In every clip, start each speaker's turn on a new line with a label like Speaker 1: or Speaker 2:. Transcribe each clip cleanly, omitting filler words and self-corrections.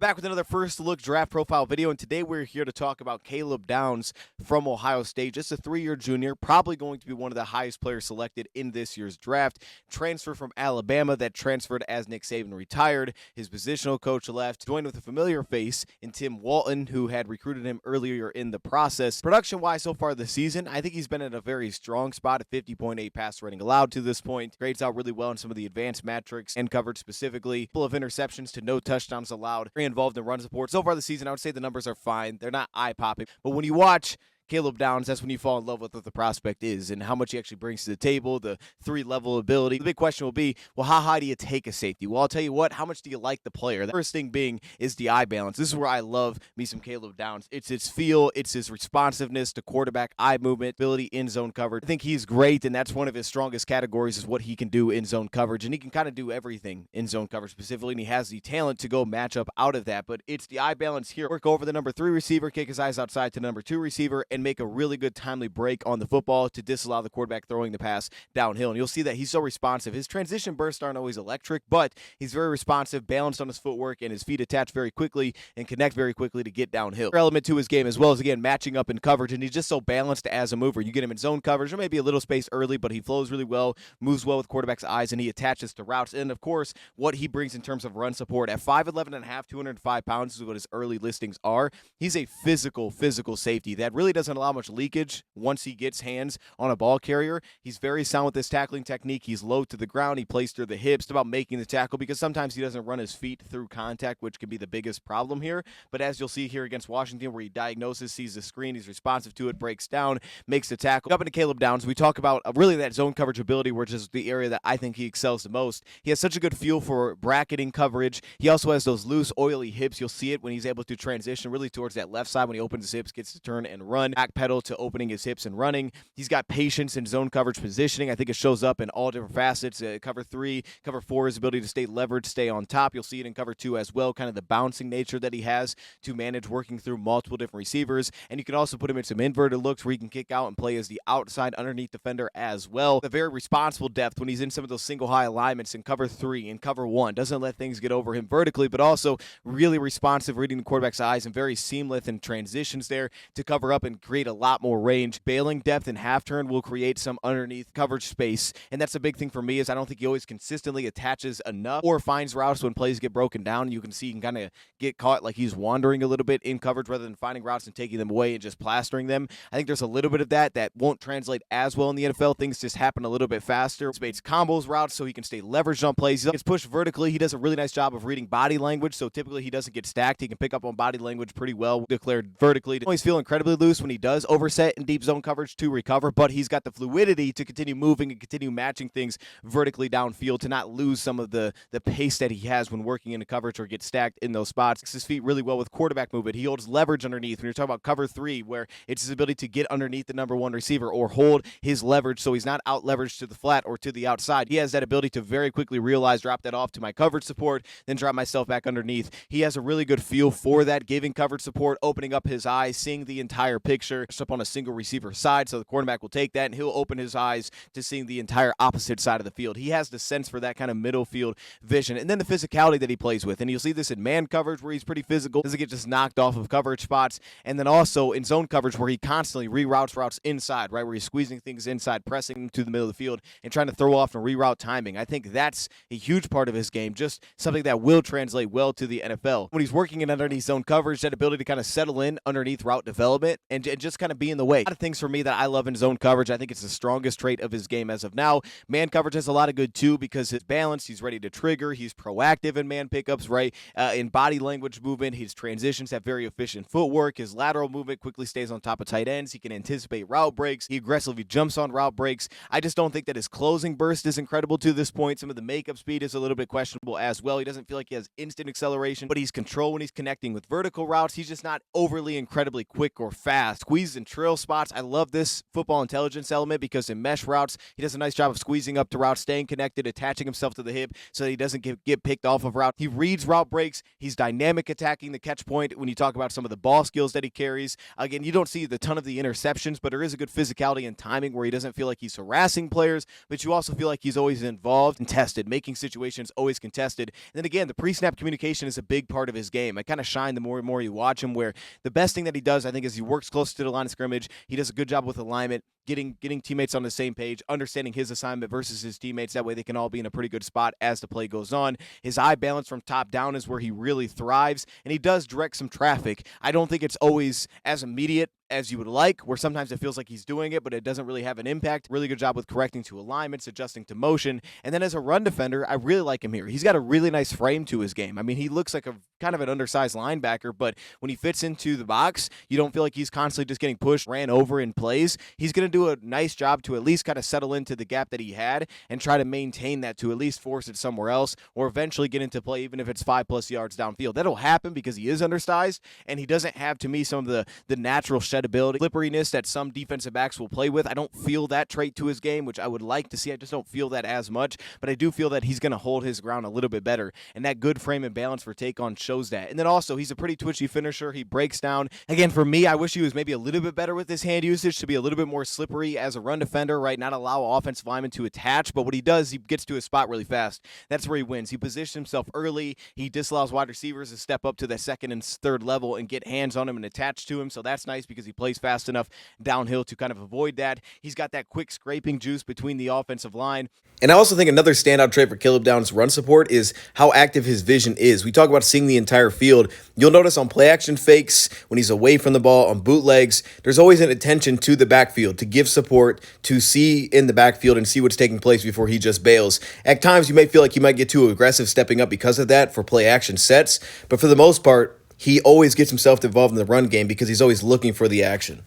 Speaker 1: Back with another first look draft profile video, and today we're here to talk about Caleb Downs from Ohio State. Just a 3-year junior, probably going to be one of the highest players selected in this year's draft. Transfer from Alabama that transferred as Nick Saban retired. His positional coach left, joined with a familiar face in Tim Walton, who had recruited him earlier in the process. Production-wise so far this season, I think he's been in a very strong spot at 50.8 passer rating allowed to this point. Grades out really well in some of the advanced metrics and coverage specifically. A couple of interceptions to no touchdowns allowed. Involved in run support. So far this season, I would say the numbers are fine. They're not eye-popping. But when you watch Caleb Downs, that's when you fall in love with what the prospect is and how much he actually brings to the table, the 3-level ability. The big question will be, well, how high do you take a safety? Well, I'll tell you what, how much do you like the player? The first thing being is the eye balance. This is where I love me some Caleb Downs. It's his feel, it's his responsiveness to quarterback eye movement, ability in zone coverage. I think he's great, and that's one of his strongest categories is what he can do in zone coverage, and he can kind of do everything in zone coverage specifically, and he has the talent to go match up out of that, but it's the eye balance here. Work over the number 3 receiver, kick his eyes outside to number 2 receiver, and make a really good timely break on the football to disallow the quarterback throwing the pass downhill. And you'll see that he's so responsive. His transition bursts aren't always electric, but he's very responsive, balanced on his footwork, and his feet attach very quickly and connect very quickly to get downhill. Element to his game as well as, again, matching up in coverage, and he's just so balanced as a mover. You get him in zone coverage, or maybe a little space early, but he flows really well, moves well with quarterback's eyes, and he attaches to routes. And, of course, what he brings in terms of run support. At 5'11 and a half, 205 pounds is what his early listings are. He's a physical safety that really doesn't allow much leakage once he gets hands on a ball carrier. He's very sound with his tackling technique. He's low to the ground. He plays through the hips. It's about making the tackle because sometimes he doesn't run his feet through contact, which can be the biggest problem here. But as you'll see here against Washington, where he diagnoses, sees the screen, he's responsive to it, breaks down, makes the tackle. Up into Caleb Downs, we talk about really that zone coverage ability, which is the area that I think he excels the most. He has such a good feel for bracketing coverage. He also has those loose, oily hips. You'll see it when he's able to transition really towards that left side when he opens his hips, gets to turn and run, back pedal to opening his hips and running. He's got patience in zone coverage positioning. I think it shows up in all different facets. Cover 3, cover 4, his ability to stay leveraged, stay on top. You'll see it in cover 2 as well, kind of the bouncing nature that he has to manage working through multiple different receivers. And you can also put him in some inverted looks where he can kick out and play as the outside underneath defender as well. The very responsible depth when he's in some of those single high alignments in cover 3 and cover 1. Doesn't let things get over him vertically, but also really responsive, reading the quarterback's eyes and very seamless in transitions there to cover up and create a lot more range. Bailing depth and half turn will create some underneath coverage space, and that's a big thing for me is I don't think he always consistently attaches enough or finds routes when plays get broken down. You can see he can kind of get caught like he's wandering a little bit in coverage rather than finding routes and taking them away and just plastering them. I think there's a little bit of that won't translate as well in the NFL. Things just happen a little bit faster. Spates combos routes so he can stay leveraged on plays. He gets pushed vertically. He does a really nice job of reading body language, so typically he doesn't get stacked. He can pick up on body language pretty well, declared vertically. Always feel incredibly loose when he does overset in deep zone coverage to recover, but he's got the fluidity to continue moving and continue matching things vertically downfield to not lose some of the pace that he has when working into coverage or get stacked in those spots. His feet really well with quarterback movement. He holds leverage underneath. When you're talking about cover 3, where it's his ability to get underneath the number 1 receiver or hold his leverage so he's not out leveraged to the flat or to the outside. He has that ability to very quickly realize, drop that off to my coverage support, then drop myself back underneath. He has a really good feel for that, giving coverage support, opening up his eyes, seeing the entire picture, just up on a single receiver side, so the quarterback will take that and he'll open his eyes to seeing the entire opposite side of the field. He has the sense for that kind of middle field vision. And then the physicality that he plays with. And you'll see this in man coverage where he's pretty physical, doesn't get just knocked off of coverage spots. And then also in zone coverage where he constantly reroutes routes inside, right, where he's squeezing things inside, pressing to the middle of the field, and trying to throw off and reroute timing. I think that's a huge part of his game, just something that will translate well to the NFL. When he's working in underneath zone coverage, that ability to kind of settle in underneath route development and just kind of be in the way. A lot of things for me that I love in zone coverage. I think it's the strongest trait of his game as of now. Man coverage has a lot of good too because his balance, he's ready to trigger, he's proactive in man pickups, right? In body language movement, his transitions have very efficient footwork, his lateral movement quickly stays on top of tight ends, he can anticipate route breaks, he aggressively jumps on route breaks. I just don't think that his closing burst is incredible to this point. Some of the makeup speed is a little bit questionable as well. He doesn't feel like he has instant acceleration, but he's control when he's connecting with vertical routes. He's just not overly incredibly quick or fast. squeeze and trail spots. I love this football intelligence element because in mesh routes, he does a nice job of squeezing up to routes, staying connected, attaching himself to the hip so that he doesn't get picked off of route. He reads route breaks. He's dynamic attacking the catch point when you talk about some of the ball skills that he carries. Again, you don't see the ton of the interceptions, but there is a good physicality and timing where he doesn't feel like he's harassing players, but you also feel like he's always involved and tested, making situations always contested. And then again, the pre-snap communication is a big part of his game. I kind of shine the more and more you watch him, where the best thing that he does, I think, is he works close to the line of scrimmage. He does a good job with alignment, getting teammates on the same page, understanding his assignment versus his teammates. That way they can all be in a pretty good spot as the play goes on. His eye balance from top down is where he really thrives, and he does direct some traffic. I don't think it's always as immediate as you would like, where sometimes it feels like he's doing it, but it doesn't really have an impact. Really good job with correcting to alignments, adjusting to motion. And then as a run defender, I really like him here. He's got a really nice frame to his game. I mean, he looks like a kind of an undersized linebacker, but when he fits into the box, you don't feel like he's constantly just getting pushed, ran over in plays. He's going to do a nice job to at least kind of settle into the gap that he had and try to maintain that to at least force it somewhere else or eventually get into play, even if it's 5+ yards downfield. That'll happen because he is undersized and he doesn't have, to me, some of the natural shed ability, slipperiness that some defensive backs will play with. I don't feel that trait to his game, which I would like to see. I just don't feel that as much, but I do feel that he's going to hold his ground a little bit better, and that good frame and balance for take-on shows that. And then also, he's a pretty twitchy finisher. He breaks down. Again, for me, I wish he was maybe a little bit better with his hand usage to be a little bit more slippery as a run defender, right? Not allow offensive linemen to attach, but what he does, he gets to his spot really fast. That's where he wins. He positions himself early. He disallows wide receivers to step up to the second and third level and get hands on him and attach to him, so that's nice because he plays fast enough downhill to kind of avoid that. He's got that quick scraping juice between the offensive line.
Speaker 2: And I also think another standout trait for Caleb Downs' run support is how active his vision is. We talk about seeing the entire field. You'll notice on play action fakes, when he's away from the ball, on bootlegs, there's always an attention to the backfield, to give support, to see in the backfield and see what's taking place before he just bails. At times, you may feel like he might get too aggressive stepping up because of that for play action sets, but for the most part, he always gets himself involved in the run game because he's always looking for the action.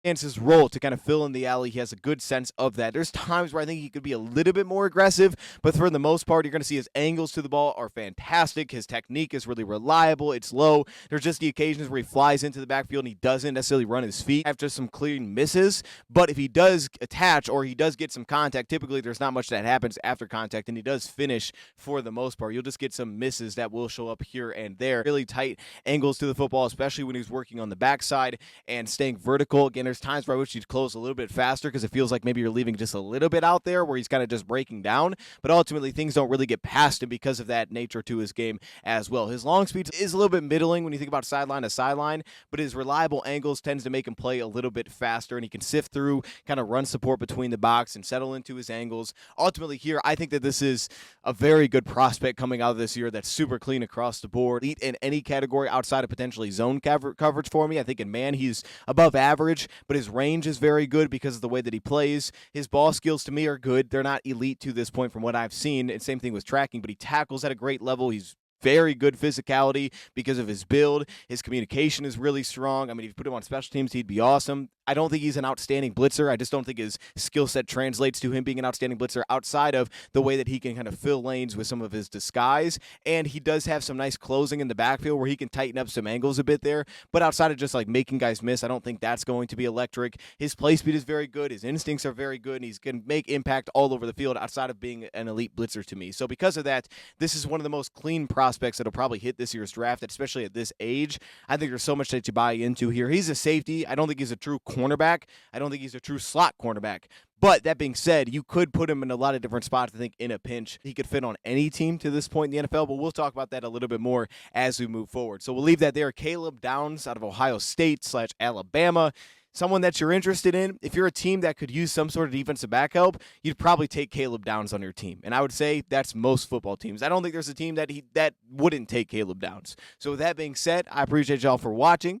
Speaker 1: His role to kind of fill in the alley. He has a good sense of that. There's times where I think he could be a little bit more aggressive, but for the most part, you're going to see his angles to the ball are fantastic. His technique is really reliable. It's low. There's just the occasions where he flies into the backfield and he doesn't necessarily run his feet after some clean misses, but if he does attach or he does get some contact, typically there's not much that happens after contact, and he does finish for the most part. You'll just get some misses that will show up here and there. Really tight angles to the football, especially when he's working on the backside and staying vertical. Again, there's times where I wish he'd close a little bit faster because it feels like maybe you're leaving just a little bit out there where he's kind of just breaking down, but ultimately things don't really get past him because of that nature to his game as well. His long speed is a little bit middling when you think about sideline to sideline, but his reliable angles tends to make him play a little bit faster, and he can sift through kind of run support between the box and settle into his angles. Ultimately here, I think that this is a very good prospect coming out of this year that's super clean across the board. Elite in any category outside of potentially zone coverage for me. I think in man he's above average, but his range is very good because of the way that he plays. His ball skills to me are good. They're not elite to this point from what I've seen, and same thing with tracking, but he tackles at a great level. He's very good physicality because of his build. His communication is really strong. I mean, if you put him on special teams, he'd be awesome. I don't think he's an outstanding blitzer. I just don't think his skill set translates to him being an outstanding blitzer outside of the way that he can kind of fill lanes with some of his disguise. And he does have some nice closing in the backfield where he can tighten up some angles a bit there. But outside of just like making guys miss, I don't think that's going to be electric. His play speed is very good. His instincts are very good. And he's going to make impact all over the field outside of being an elite blitzer to me. So because of that, this is one of the most clean prospects that'll probably hit this year's draft, especially at this age. I think there's so much that you buy into here. He's a safety. I don't think he's a true cornerback. I don't think he's a true slot cornerback. But that being said, you could put him in a lot of different spots. I think in a pinch, he could fit on any team to this point in the NFL, but we'll talk about that a little bit more as we move forward. So we'll leave that there. Caleb Downs out of Ohio State / Alabama. Someone that you're interested in, if you're a team that could use some sort of defensive back help, you'd probably take Caleb Downs on your team. And I would say that's most football teams. I don't think there's a team that wouldn't take Caleb Downs. So with that being said, I appreciate y'all for watching.